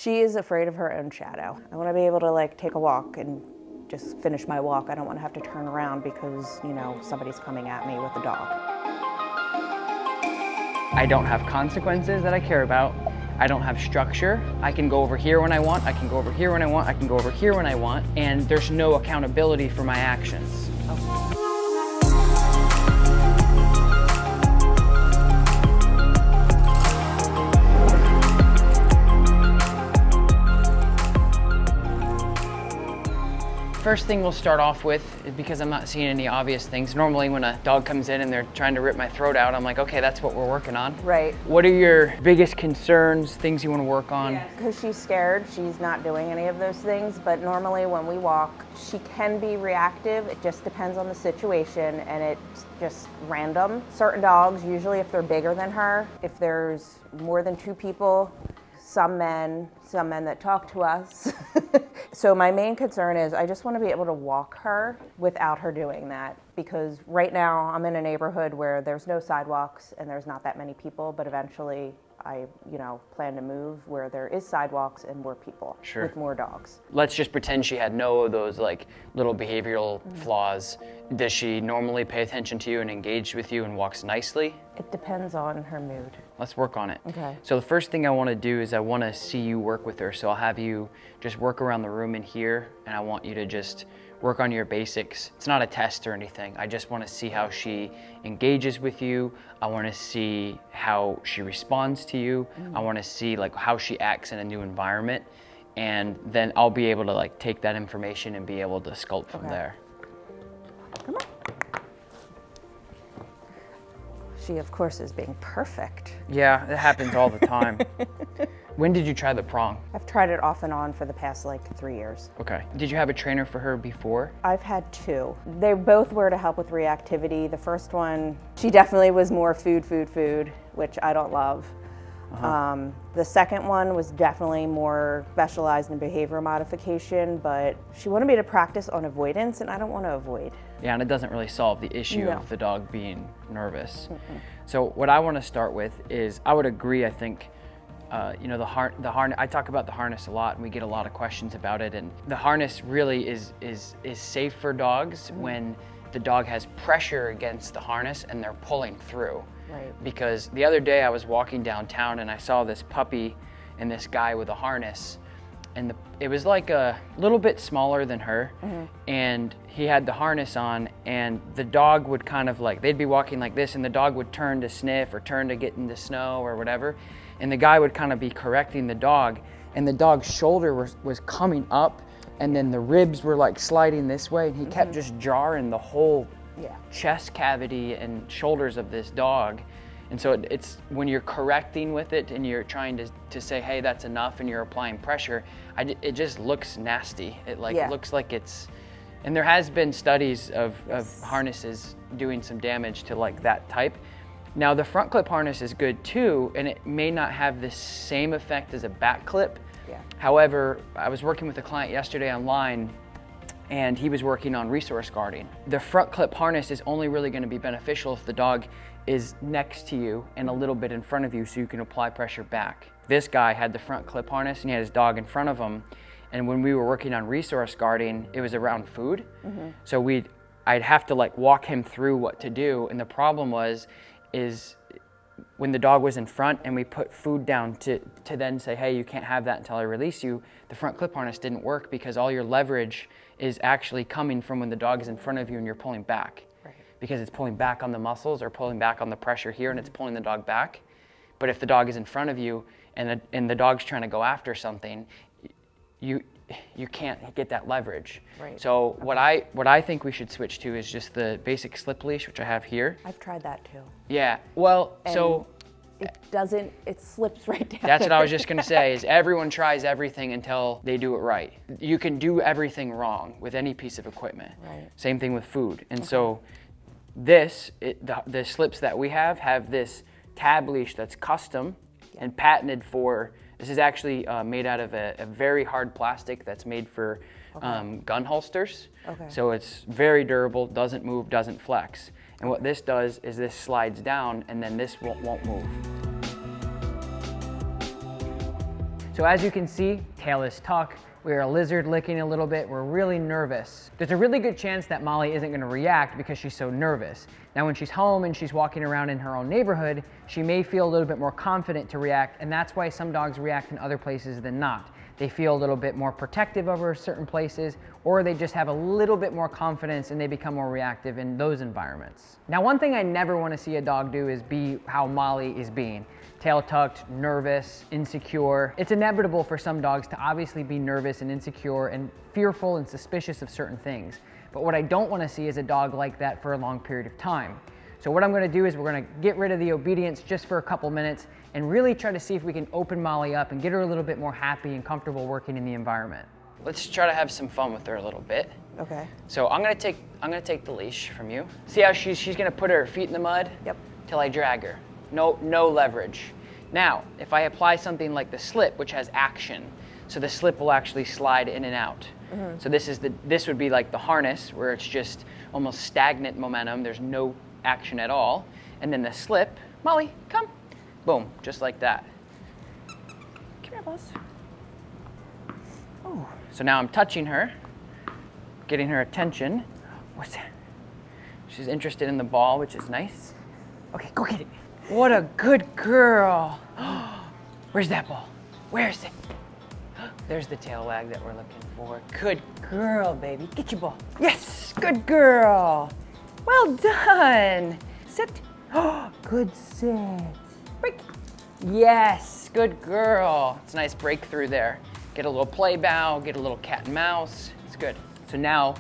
She is afraid of her own shadow. I want to be able to like take a walk and just finish my walk. I don't want to have to turn around because, you know, somebody's coming at me with a dog. I don't have consequences that I care about. I don't have structure. I can go over here when I want, I can go over here when I want, I can go over here when I want, and there's no accountability for my actions. First thing we'll start off with, because I'm not seeing any obvious things. Normally when a dog comes in and they're trying to rip my throat out, I'm like, okay, that's what we're working on. Right. What are your biggest concerns, things you want to work on? Because she's scared, she's not doing any of those things, but normally when we walk, she can be reactive. It just depends on the situation, and it's just random. Certain dogs, usually if they're bigger than her, if there's more than 2 people, some men that talk to us. So my main concern is I just want to be able to walk her without her doing that, because right now I'm in a neighborhood where there's no sidewalks and there's not that many people, but eventually I, plan to move where there is sidewalks and more people with more dogs. Let's just pretend she had no of those like little behavioral flaws. Does she normally pay attention to you and engage with you and walks nicely? It depends on her mood. Let's work on it. Okay. So the first thing I want to do is I want to see you work with her. So I'll have you just work around the room in here, and I want you to just work on your basics. It's not a test or anything. I just want to see how she engages with you. I want to see how she responds to you. I want to see like how she acts in a new environment. And then I'll be able to like take that information and be able to sculpt from there. Come on. She, of course, is being perfect. Yeah, it happens all the time. When did you try the prong? I've tried it off and on for the past 3 years. Okay. Did you have a trainer for her before? I've had 2. They both were to help with reactivity. The first one, she definitely was more food, which I don't love. The second one was definitely more specialized in behavior modification, but she wanted me to practice on avoidance, and I don't want to avoid. Yeah, and it doesn't really solve the issue of the dog being nervous. So what I want to start with is, I would agree, I think, the harness, I talk about the harness a lot, and we get a lot of questions about it, and the harness really is safe for dogs when the dog has pressure against the harness and they're pulling through. Right. Because the other day I was walking downtown and I saw this puppy and this guy with a harness, and it was like a little bit smaller than her, and he had the harness on, and the dog would kind of like, they'd be walking like this, and the dog would turn to sniff or turn to get in the snow or whatever, and the guy would kind of be correcting the dog, and the dog's shoulder was coming up, and then the ribs were like sliding this way, and he kept just jarring the whole chest cavity and shoulders of this dog. And so it's when you're correcting with it and you're trying to say, hey, that's enough, and you're applying pressure, it just looks nasty. It looks like it's, and there has been studies of harnesses doing some damage to like that type. Now the front clip harness is good too, and it may not have the same effect as a back clip. However, I was working with a client yesterday online, and he was working on resource guarding. The front clip harness is only really going to be beneficial if the dog is next to you and a little bit in front of you, so you can apply pressure back. This guy had the front clip harness and he had his dog in front of him, and when we were working on resource guarding, it was around food. So I'd have to like walk him through what to do, and the problem is when the dog was in front and we put food down to then say, hey, you can't have that until I release you, the front clip harness didn't work, because all your leverage is actually coming from when the dog is in front of you and you're pulling back. Because it's pulling back on the muscles or pulling back on the pressure here, and it's pulling the dog back. But if the dog is in front of you and the dog's trying to go after something, you can't get that leverage. So what I think we should switch to is just the basic slip leash, which I have here. I've tried that too. Yeah, well, And so it slips right down. that's what I was just gonna say, is everyone tries everything until they do it right. You can do everything wrong with any piece of equipment. Same thing with food. And so the slips that we have this tab leash that's custom and patented for, this is actually made out of a very hard plastic that's made for gun holsters. So it's very durable, doesn't move, doesn't flex. And what this does is this slides down, and then this won't move. So as you can see, tail is tucked. We are lizard licking a little bit. We're really nervous. There's a really good chance that Molly isn't gonna react because she's so nervous. Now when she's home and she's walking around in her own neighborhood, she may feel a little bit more confident to react, and that's why some dogs react in other places than not. They feel a little bit more protective over certain places, or they just have a little bit more confidence and they become more reactive in those environments. Now, one thing I never want to see a dog do is be how Molly is being. Tail tucked, nervous, insecure. It's inevitable for some dogs to obviously be nervous and insecure and fearful and suspicious of certain things. But what I don't want to see is a dog like that for a long period of time. So what I'm going to do is we're going to get rid of the obedience just for a couple minutes and really try to see if we can open Molly up and get her a little bit more happy and comfortable working in the environment. Let's try to have some fun with her a little bit. Okay. So I'm gonna take the leash from you. See how she's gonna put her feet in the mud? Yep. Till I drag her. No leverage. Now, if I apply something like the slip, which has action, so the slip will actually slide in and out. Mm-hmm. So this would be like the harness, where it's just almost stagnant momentum. There's no action at all. And then the slip, Molly, come. Boom, just like that. Come here, boss. Oh. So now I'm touching her, getting her attention. What's that? She's interested in the ball, which is nice. Okay, go get it. What a good girl. Where's that ball? Where is it? There's the tail wag that we're looking for. Good girl, baby. Get your ball. Yes, good girl. Well done. Sit. Good sit. Break. Yes, good girl. It's a nice breakthrough there. Get a little play bow, get a little cat and mouse. It's good. So now,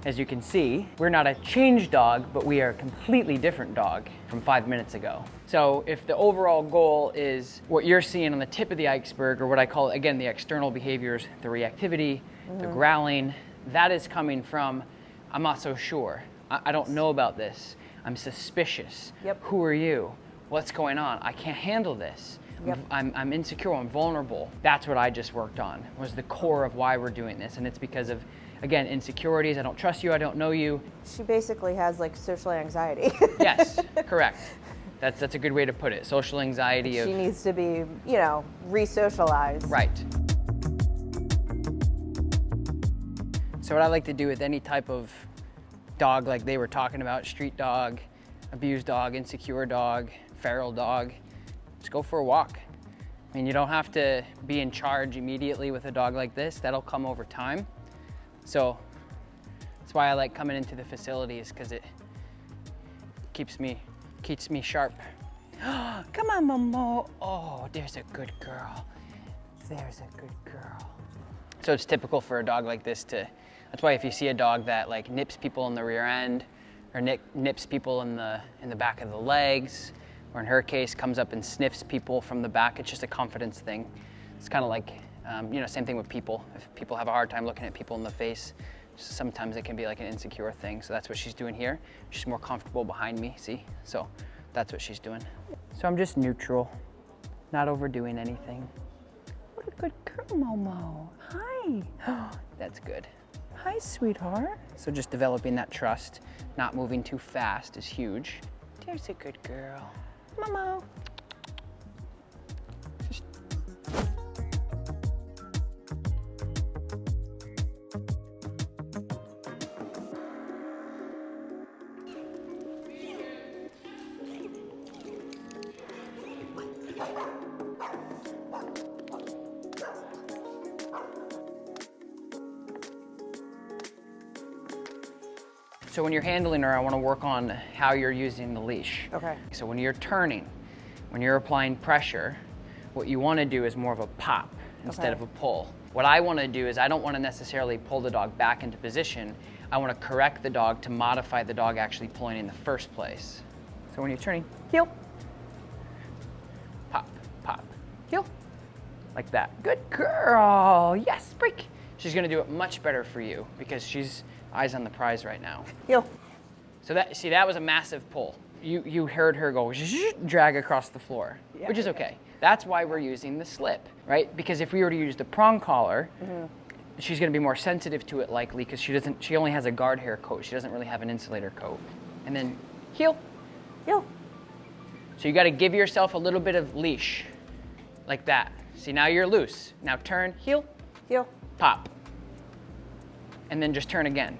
as you can see, we're not a changed dog, but we are a completely different dog from 5 minutes ago. So if the overall goal is what you're seeing on the tip of the iceberg, or what I call, again, the external behaviors, the reactivity, the growling, that is coming from, I'm not so sure. I don't know about this. I'm suspicious. Yep. Who are you? What's going on? I can't handle this. Yep. I'm insecure, I'm vulnerable. That's what I just worked on, was the core of why we're doing this. And it's because of, again, insecurities. I don't trust you, I don't know you. She basically has like social anxiety. Yes, correct. That's a good way to put it. Social anxiety. She needs to be, re-socialized. Right. So what I like to do with any type of dog like they were talking about, street dog, abused dog, insecure dog, feral dog, just go for a walk. I mean, you don't have to be in charge immediately with a dog like this. That'll come over time. So that's why I like coming into the facilities, because it keeps me sharp. Come on, Momo. Oh, there's a good girl. There's a good girl. So it's typical for a dog like this that's why if you see a dog that like nips people in the rear end, or nips people in the back of the legs, or in her case comes up and sniffs people from the back, it's just a confidence thing. It's kind of like, same thing with people. If people have a hard time looking at people in the face, sometimes it can be like an insecure thing. So that's what she's doing here. She's more comfortable behind me, see? So that's what she's doing. So I'm just neutral, not overdoing anything. What a good girl, Momo. Hi. That's good. Hi, sweetheart. So just developing that trust, not moving too fast is huge. There's a good girl. Momo. So when you're handling her, I want to work on how you're using the leash. Okay. So when you're turning, when you're applying pressure, what you want to do is more of a pop instead of a pull. What I want to do is I don't want to necessarily pull the dog back into position. I want to correct the dog to modify the dog actually pulling in the first place. So when you're turning, heel, pop, pop, heel, like that. Good girl. Yes, break. She's going to do it much better for you because she's eyes on the prize right now. Heel. So that was a massive pull. You heard her go drag across the floor, which is okay. That's why we're using the slip, right? Because if we were to use the prong collar, she's going to be more sensitive to it likely, because she only has a guard hair coat. She doesn't really have an insulator coat. And then heel. Heel. So you got to give yourself a little bit of leash, like that. See, now you're loose. Now turn, heel, Heel, pop. And then just turn again.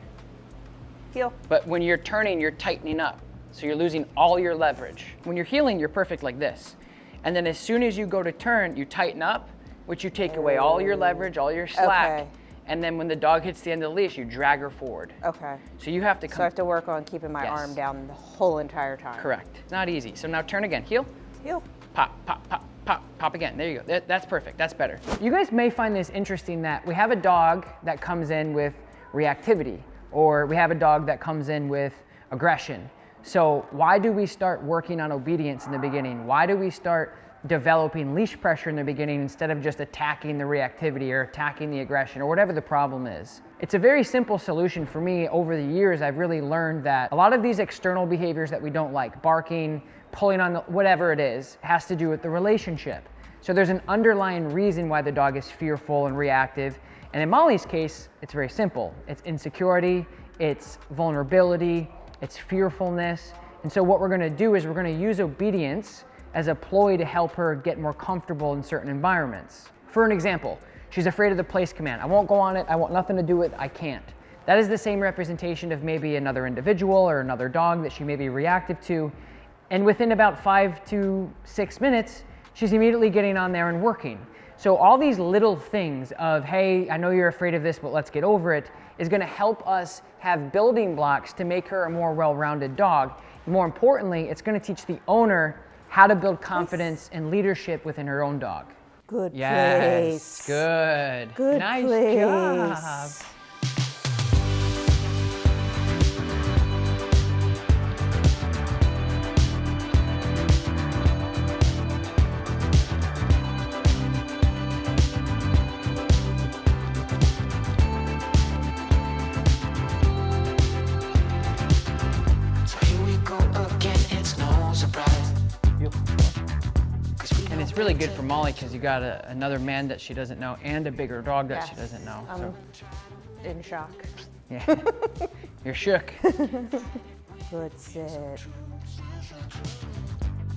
heel. But when you're turning, you're tightening up. So you're losing all your leverage. When you're heeling, you're perfect like this. And then as soon as you go to turn, you tighten up, which you take away all your leverage, all your slack. Okay. And then when the dog hits the end of the leash, you drag her forward. Okay. So you have to So I come. have to work on keeping my Yes. arm down the whole entire time. Correct. It's not easy. So now turn again. Heel, Heel. pop, pop, pop, pop, pop again. There you go. That's perfect. That's better. You guys may find this interesting that we have a dog that comes in with reactivity, or we have a dog that comes in with aggression. So why do we start working on obedience in the beginning? Why do we start developing leash pressure in the beginning instead of just attacking the reactivity or attacking the aggression or whatever the problem is? It's a very simple solution for me. Over the years, I've really learned that a lot of these external behaviors that we don't like, barking, pulling on the, whatever it is, has to do with the relationship. So there's an underlying reason why the dog is fearful and reactive. And in Molly's case, it's very simple. It's insecurity, it's vulnerability, it's fearfulness. And so what we're gonna do is we're gonna use obedience as a ploy to help her get more comfortable in certain environments. For an example, she's afraid of the place command. I won't go on it, I want nothing to do with it, I can't. That is the same representation of maybe another individual or another dog that she may be reactive to. And within about 5 to 6 minutes, she's immediately getting on there and working. So all these little things of, hey, I know you're afraid of this, but let's get over it, is gonna help us have building blocks to make her a more well-rounded dog. More importantly, it's gonna teach the owner how to build confidence and leadership within her own dog. Good Yes, place. good. Good Nice place. job. So here we go again, it's no surprise. And it's really good for Molly because you got another man that she doesn't know and a bigger dog that she Yes. doesn't know. I'm in shock. Yeah. You're shook. Good sit.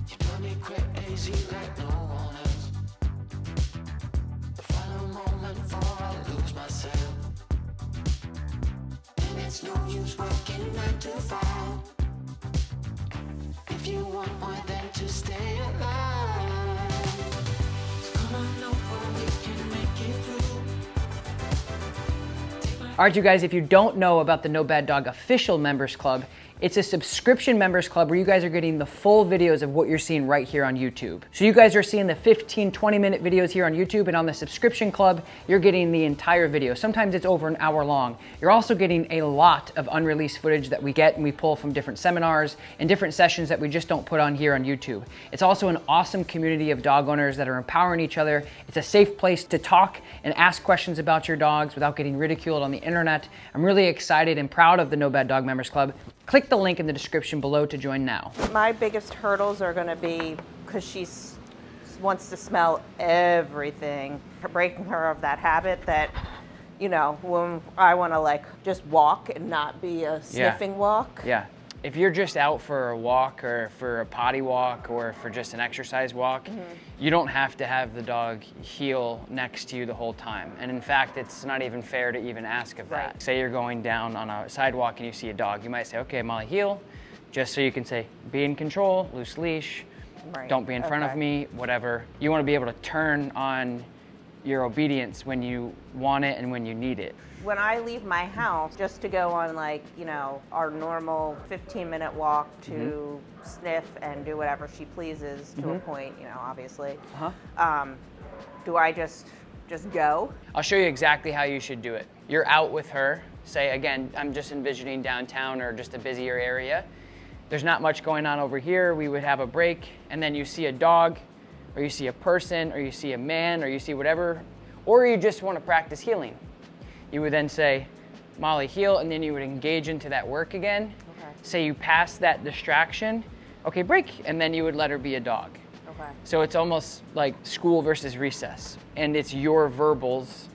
You drive me crazy like no one else. The final moment before I lose myself. And it's no use working 9 to 5. If you want more than to stay alive, so come on over, we can make it through. All right, you guys, if you don't know about the No Bad Dog official members club, it's a subscription members club where you guys are getting the full videos of what you're seeing right here on YouTube. So you guys are seeing the 15, 20-minute videos here on YouTube, and on the subscription club, you're getting the entire video. Sometimes it's over an hour long. You're also getting a lot of unreleased footage that we get and we pull from different seminars and different sessions that we just don't put on here on YouTube. It's also an awesome community of dog owners that are empowering each other. It's a safe place to talk and ask questions about your dogs without getting ridiculed on the internet. I'm really excited and proud of the No Bad Dog members club. Click the link in the description below to join now. My biggest hurdles are going to be because she wants to smell everything, breaking her of that habit that, you know, when I want to like just walk and not be a sniffing walk. Yeah. If you're just out for a walk or for a potty walk or for just an exercise walk, you don't have to have the dog heel next to you the whole time. And in fact, it's not even fair to even ask of that. Right. Say you're going down on a sidewalk and you see a dog, you might say, okay, Molly, heel, just so you can say, be in control, loose leash, Right. don't be in front of Okay. me, whatever. You want to be able to turn on your obedience when you want it and when you need it. When I leave my house just to go on like, you know, our normal 15-minute walk to sniff and do whatever she pleases to a point, you know, obviously. Do I just go? I'll show you exactly how you should do it. You're out with her. Say, again, I'm just envisioning downtown or just a busier area. There's not much going on over here. We would have a break, and then you see a dog, or you see a person, or you see a man, or you see whatever, or you just want to practice healing. You would then say, Molly, heel, and then you would engage into that work again. Okay. Say you pass that distraction, okay, break, and then you would let her be a dog. Okay. So it's almost like school versus recess, and it's your verbals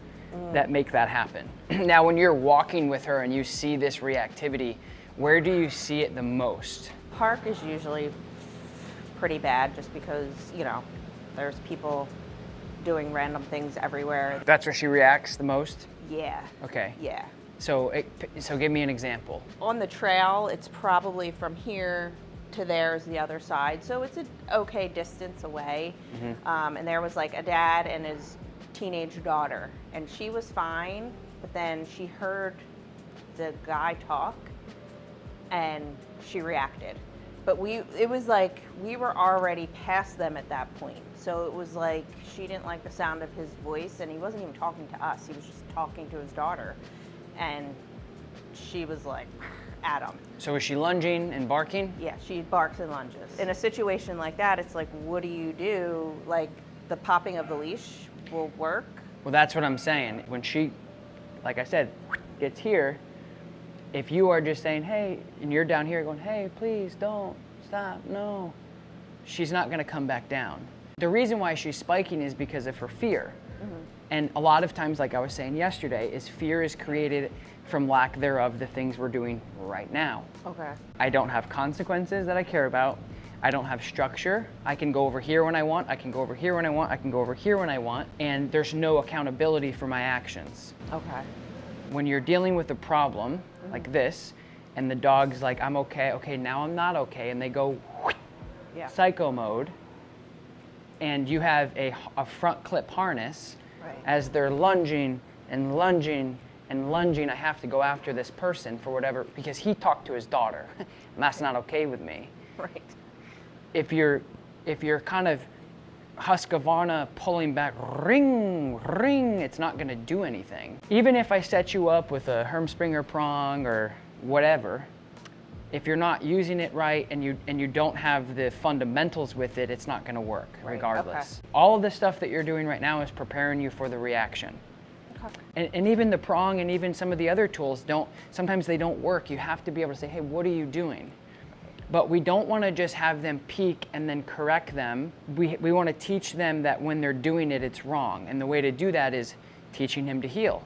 that make that happen. Now, when you're walking with her and you see this reactivity, where do you see it the most? Park is usually pretty bad just because, you know, there's people doing random things everywhere. That's where she reacts the most? Yeah. Okay. Yeah. So give me an example. On the trail, it's probably from here to there's the other side, so it's an okay distance away. And there was like a dad and his teenage daughter, and she was fine, but then she heard the guy talk and she reacted. But it was like we were already past them at that point, so it was like she didn't like the sound of his voice, and he wasn't even talking to us, he was just talking to his daughter, and she was like at him. So is she lunging and barking? Yeah, she barks and lunges. In a situation like that, it's like, what do you do? Like, the popping of the leash will work. Well, that's what I'm saying. When she, like I said, gets here, if you are just saying, hey, and you're down here going, hey, please don't, stop, no, she's not gonna come back down. The reason why she's spiking is because of her fear. And a lot of times, like I was saying yesterday, is fear is created from lack thereof the things we're doing right now. Okay. I don't have consequences that I care about. I don't have structure. I can go over here when I want. I can go over here when I want. I can go over here when I want. And there's no accountability for my actions. Okay. When you're dealing with a problem like this, and the dog's like, I'm okay, okay, now I'm not okay, and they go Yeah. psycho mode, and you have a front clip harness, Right. as they're lunging and lunging and lunging, I have to go after this person for whatever, because he talked to his daughter, and that's not okay with me. Right. If you're kind of Husqvarna pulling back, ring, ring, it's not gonna do anything. Even if I set you up with a Hermspringer prong or whatever, if you're not using it right and you don't have the fundamentals with it, it's not gonna work regardless. Okay. All of the stuff that you're doing right now is preparing you for the reaction. Okay. And even the prong and even some of the other tools sometimes they don't work. You have to be able to say, hey, what are you doing? But we don't want to just have them peek and then correct them. We want to teach them that when they're doing it, it's wrong. And the way to do that is teaching him to heel.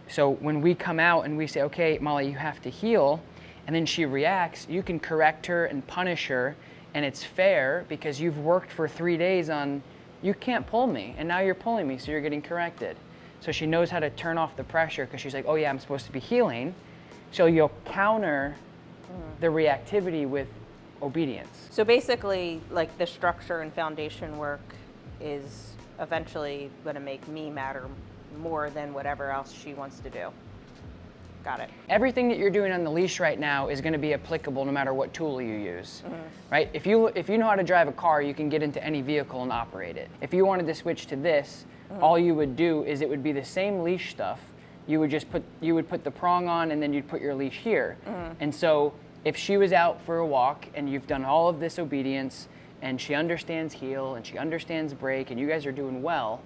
So when we come out and we say, okay, Molly, you have to heel, and then she reacts, you can correct her and punish her, and it's fair because you've worked for 3 days on, you can't pull me, and now you're pulling me, so you're getting corrected. So she knows how to turn off the pressure because she's like, oh yeah, I'm supposed to be healing. So you'll counter the reactivity with obedience. So basically, like, the structure and foundation work is eventually going to make me matter more than whatever else she wants to do. Got it. Everything that you're doing on the leash right now is going to be applicable no matter what tool you use, right? If you know how to drive a car, you can get into any vehicle and operate it. If you wanted to switch to this, all you would do is it would be the same leash stuff. You would just put the prong on and then you'd put your leash here. And so if she was out for a walk and you've done all of this obedience and she understands heel and she understands brake and you guys are doing well,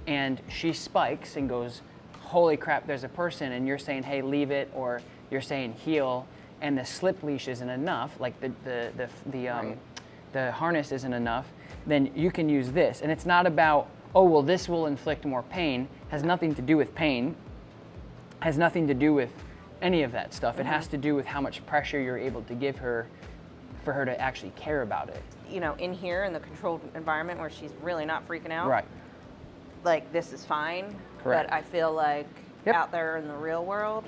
and she spikes and goes, holy crap, there's a person, and you're saying, hey, leave it, or you're saying heel, and the slip leash isn't enough, like the harness isn't enough, then you can use this. And it's not about, oh, well, this will inflict more pain. Has nothing to do with pain. Has nothing to do with any of that stuff. It has to do with how much pressure you're able to give her for her to actually care about it. You know, in here in the controlled environment where she's really not freaking out, Right. like, this is fine. Correct. But I feel like Yep. out there in the real world,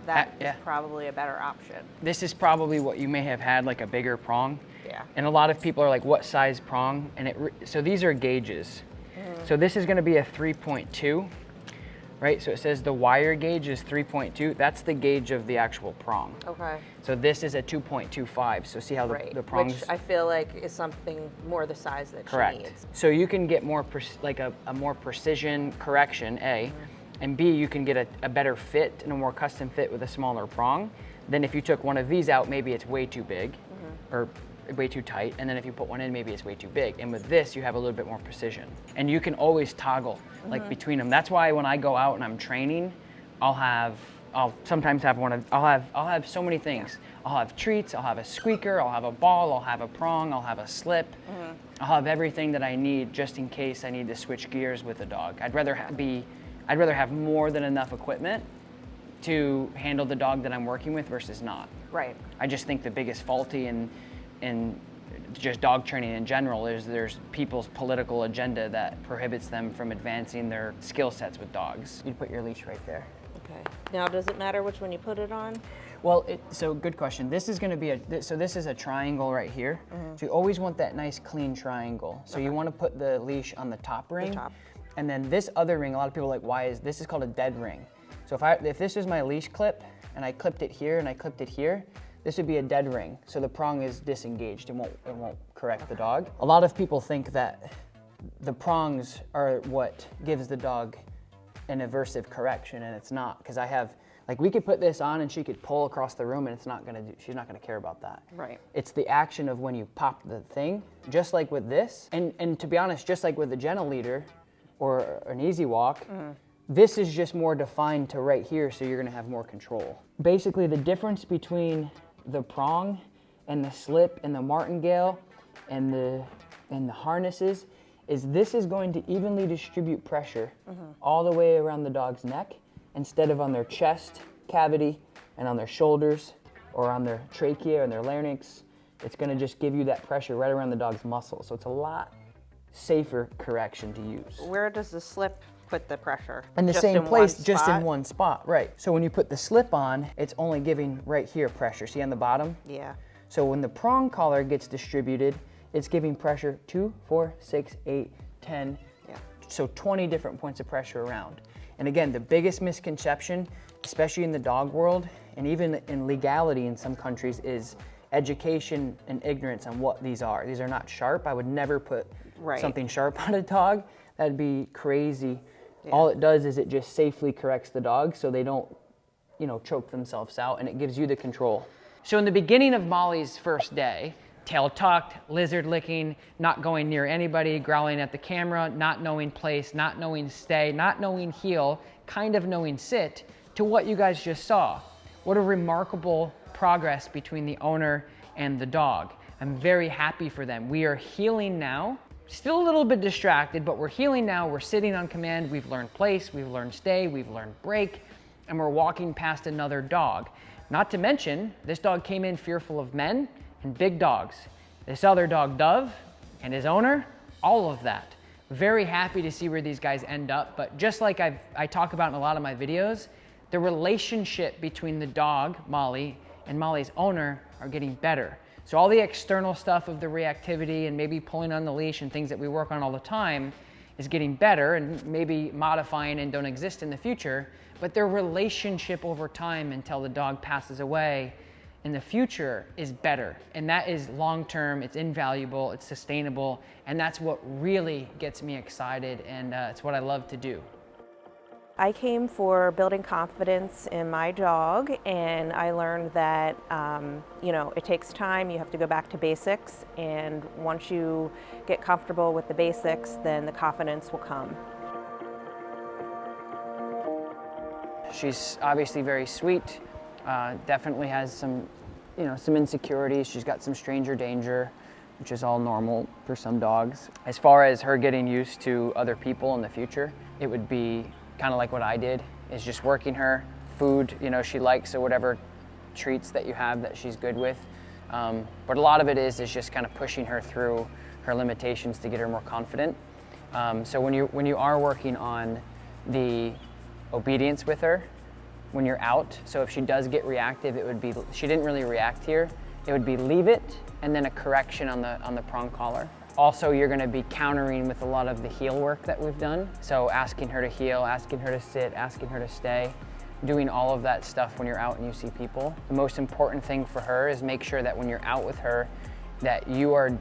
that yeah. is probably a better option. This is probably what you may have had, like a bigger prong. Yeah. And a lot of people are like, what size prong? And so these are gauges. So this is going to be a 3.2, right? So it says the wire gauge is 3.2. That's the gauge of the actual prong. Okay. So this is a 2.25. So see how Right. the prongs. Which I feel like is something more the size that she Correct. needs. So you can get more a more precision correction, A, and B, you can get a better fit and a more custom fit with a smaller prong. Then if you took one of these out, maybe it's way too big or way too tight, and then if you put one in, maybe it's way too big. And with this, you have a little bit more precision. And you can always toggle like between them. That's why when I go out and I'm training, I'll sometimes have I'll have so many things. I'll have treats, I'll have a squeaker, I'll have a ball, I'll have a prong, I'll have a slip. I'll have everything that I need just in case I need to switch gears with the dog. I'd rather have more than enough equipment to handle the dog that I'm working with versus not. Right. I just think the biggest faulty in just dog training in general, is there's people's political agenda that prohibits them from advancing their skill sets with dogs. You'd put your leash right there. Okay. Now, does it matter which one you put it on? Well, so good question. This is going to be so this is a triangle right here. So you always want that nice clean triangle. So you want to put the leash on the top ring. top. And then this other ring, a lot of people are like, why is this is called a dead ring. So if this is my leash clip and I clipped it here and I clipped it here, this would be a dead ring. So the prong is disengaged. It won't correct the dog. A lot of people think that the prongs are what gives the dog an aversive correction, and it's not, because I have, like, we could put this on and she could pull across the room and she's not gonna care about that. Right. It's the action of when you pop the thing, just like with this, and to be honest, just like with the gentle leader or an easy walk, this is just more defined to right here, so you're gonna have more control. Basically, the difference between the prong and the slip and the martingale and the harnesses is this is going to evenly distribute pressure all the way around the dog's neck instead of on their chest cavity and on their shoulders or on their trachea and their larynx. It's going to just give you that pressure right around the dog's muscle. So it's a lot safer correction to use. Where does the slip put the pressure? In the Just same in place, one just in spot? one spot, right. So when you put the slip on, it's only giving right here pressure. See on the bottom? Yeah. So when the prong collar gets distributed, it's giving pressure 2, 4, 6, 8, 10, Yeah. so 20 different points of pressure around. And again, the biggest misconception, especially in the dog world, and even in legality in some countries, is education and ignorance on what these are. These are not sharp. I would never put Right. something sharp on a dog. That'd be crazy. All it does is it just safely corrects the dog so they don't, choke themselves out, and it gives you the control. So in the beginning of Molly's first day, tail tucked, lizard licking, not going near anybody, growling at the camera, not knowing place, not knowing stay, not knowing heel, kind of knowing sit, to what you guys just saw. What a remarkable progress between the owner and the dog. I'm very happy for them. We are healing now. Still a little bit distracted, but we're healing now. We're sitting on command. We've learned place, we've learned stay, we've learned break, and we're walking past another dog. Not to mention, this dog came in fearful of men and big dogs. This other dog, Dove, and his owner, all of that. Very happy to see where these guys end up, but just like I talk about in a lot of my videos, the relationship between the dog, Molly, and Molly's owner are getting better. So all the external stuff of the reactivity and maybe pulling on the leash and things that we work on all the time is getting better and maybe modifying and don't exist in the future, but their relationship over time until the dog passes away in the future is better. And that is long-term, it's invaluable, it's sustainable, and that's what really gets me excited, and it's what I love to do. I came for building confidence in my dog, and I learned that it takes time. You have to go back to basics, and once you get comfortable with the basics, then the confidence will come. She's obviously very sweet, definitely has some insecurities. She's got some stranger danger, which is all normal for some dogs. As far as her getting used to other people in the future, it would be kind of like what I did, is just working her food, she likes, so whatever treats that you have that she's good with. But a lot of it is just kind of pushing her through her limitations to get her more confident. So when you are working on the obedience with her, when you're out, so if she does get reactive, it would be, she didn't really react here, it would be leave it and then a correction on the prong collar. Also, you're going to be countering with a lot of the heel work that we've done. So asking her to heel, asking her to sit, asking her to stay, doing all of that stuff when you're out and you see people. The most important thing for her is make sure that when you're out with her, that you are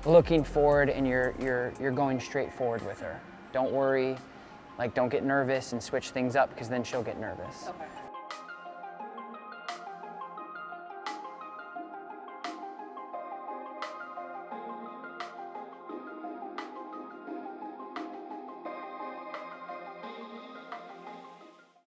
looking forward and you're going straight forward with her. Don't worry, don't get nervous and switch things up, because then she'll get nervous. Okay.